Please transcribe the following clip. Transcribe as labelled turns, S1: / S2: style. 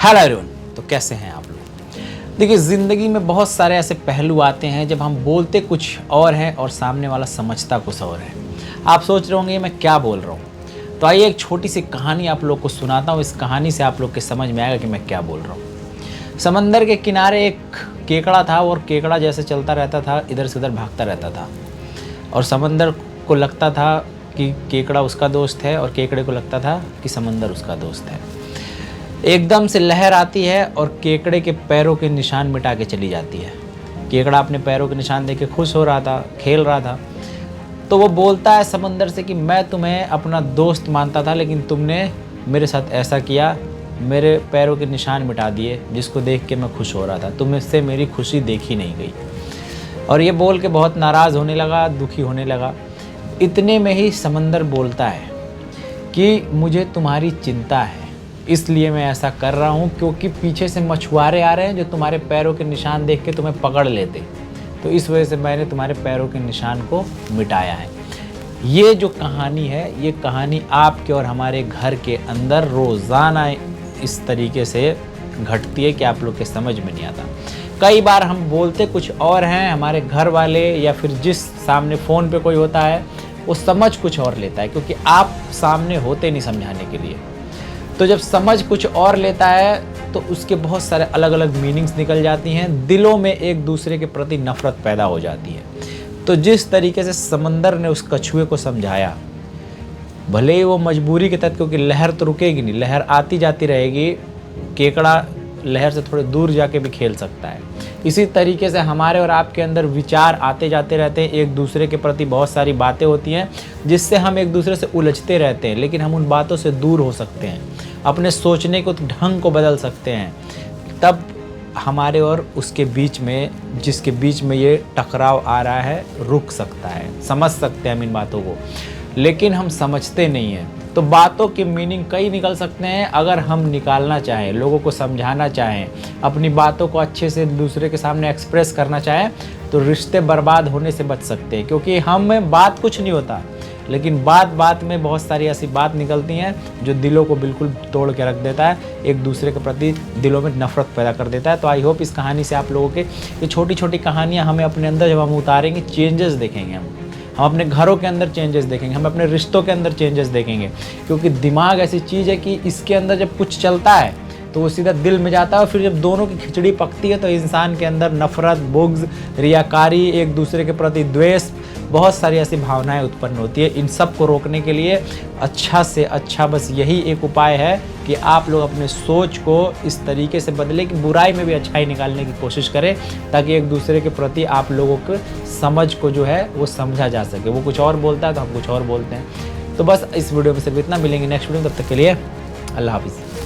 S1: Hello everyone. तो कैसे हैं आप लोग? देखिए, ज़िंदगी में बहुत सारे ऐसे पहलू आते हैं जब हम बोलते कुछ और हैं और सामने वाला समझता कुछ और है। आप सोच रहे होंगे मैं क्या बोल रहा हूँ। तो आइए एक छोटी सी कहानी आप लोग को सुनाता हूँ। इस कहानी से आप लोग के समझ में आएगा कि मैं क्या बोल रहा हूँ। समंदर के किनारे एक केकड़ा था और केकड़ा जैसे चलता रहता था, इधर से उधर भागता रहता था। और समंदर को लगता था कि केकड़ा उसका दोस्त है और केकड़े को लगता था कि समंदर उसका दोस्त है। एकदम से लहर आती है और केकड़े के पैरों के निशान मिटा के चली जाती है। केकड़ा अपने पैरों के निशान देख के खुश हो रहा था, खेल रहा था। तो वो बोलता है समंदर से कि मैं तुम्हें अपना दोस्त मानता था, लेकिन तुमने मेरे साथ ऐसा किया, मेरे पैरों के निशान मिटा दिए जिसको देख के मैं खुश हो रहा था। तुमसे मेरी खुशी देखी नहीं गई। और ये बोल के बहुत नाराज़ होने लगा, दुखी होने लगा। इतने में ही समंदर बोलता है कि मुझे तुम्हारी चिंता है, इसलिए मैं ऐसा कर रहा हूँ, क्योंकि पीछे से मछुआरे आ रहे हैं जो तुम्हारे पैरों के निशान देख के तुम्हें पकड़ लेते। तो इस वजह से मैंने तुम्हारे पैरों के निशान को मिटाया है। ये जो कहानी है, ये कहानी आपके और हमारे घर के अंदर रोज़ाना इस तरीके से घटती है कि आप लोग के समझ में नहीं आता। कई बार हम बोलते कुछ और हैं, हमारे घर वाले या फिर जिस सामने फ़ोन पे कोई होता है वो समझ कुछ और लेता है, क्योंकि आप सामने होते नहीं समझाने के लिए। तो जब समझ कुछ और लेता है तो उसके बहुत सारे अलग अलग मीनिंग्स निकल जाती हैं, दिलों में एक दूसरे के प्रति नफरत पैदा हो जाती है। तो जिस तरीके से समंदर ने उस कछुए को समझाया, भले ही वो मजबूरी के तहत, क्योंकि लहर तो रुकेगी नहीं, लहर आती जाती रहेगी, केकड़ा लहर से थोड़े दूर जाके भी खेल सकता है। इसी तरीके से हमारे और आपके अंदर विचार आते जाते रहते हैं, एक दूसरे के प्रति बहुत सारी बातें होती हैं जिससे हम एक दूसरे से उलझते रहते हैं, लेकिन हम उन बातों से दूर हो सकते हैं, अपने सोचने को ढंग को बदल सकते हैं। तब हमारे और उसके बीच में, जिसके बीच में ये टकराव आ रहा है, रुक सकता है, समझ सकते हैं हम इन बातों को, लेकिन हम समझते नहीं हैं। तो बातों के मीनिंग कई निकल सकते हैं। अगर हम निकालना चाहें, लोगों को समझाना चाहें, अपनी बातों को अच्छे से दूसरे के सामने एक्सप्रेस करना चाहें, तो रिश्ते बर्बाद होने से बच सकते हैं। क्योंकि हम में बात कुछ नहीं होता, लेकिन बात बात में बहुत सारी ऐसी बात निकलती हैं जो दिलों को बिल्कुल तोड़ के रख देता है, एक दूसरे के प्रति दिलों में नफरत पैदा कर देता है। तो आई होप इस कहानी से आप लोगों के ये छोटी छोटी कहानियाँ हमें अपने अंदर जब हम उतारेंगे, चेंजेस देखेंगे। हम अपने घरों के अंदर चेंजेस देखेंगे, हम अपने रिश्तों के अंदर चेंजेस देखेंगे। क्योंकि दिमाग ऐसी चीज़ है कि इसके अंदर जब कुछ चलता है तो वो सीधा दिल में जाता है, और फिर जब दोनों की खिचड़ी पकती है तो इंसान के अंदर नफरत, बुग़्ज़, रियाकारी, एक दूसरे के प्रति द्वेष, बहुत सारी ऐसी भावनाएं उत्पन्न होती है। इन सब को रोकने के लिए अच्छा से अच्छा बस यही एक उपाय है कि आप लोग अपने सोच को इस तरीके से बदलें कि बुराई में भी अच्छाई निकालने की कोशिश करें, ताकि एक दूसरे के प्रति आप लोगों को समझ को जो है वो समझा जा सके। वो कुछ और बोलता है तो हम कुछ और बोलते हैं। तो बस इस वीडियो में सिर्फ इतना, मिलेंगे नेक्स्ट वीडियो में, तब तक के लिए अल्लाह हाफिज़।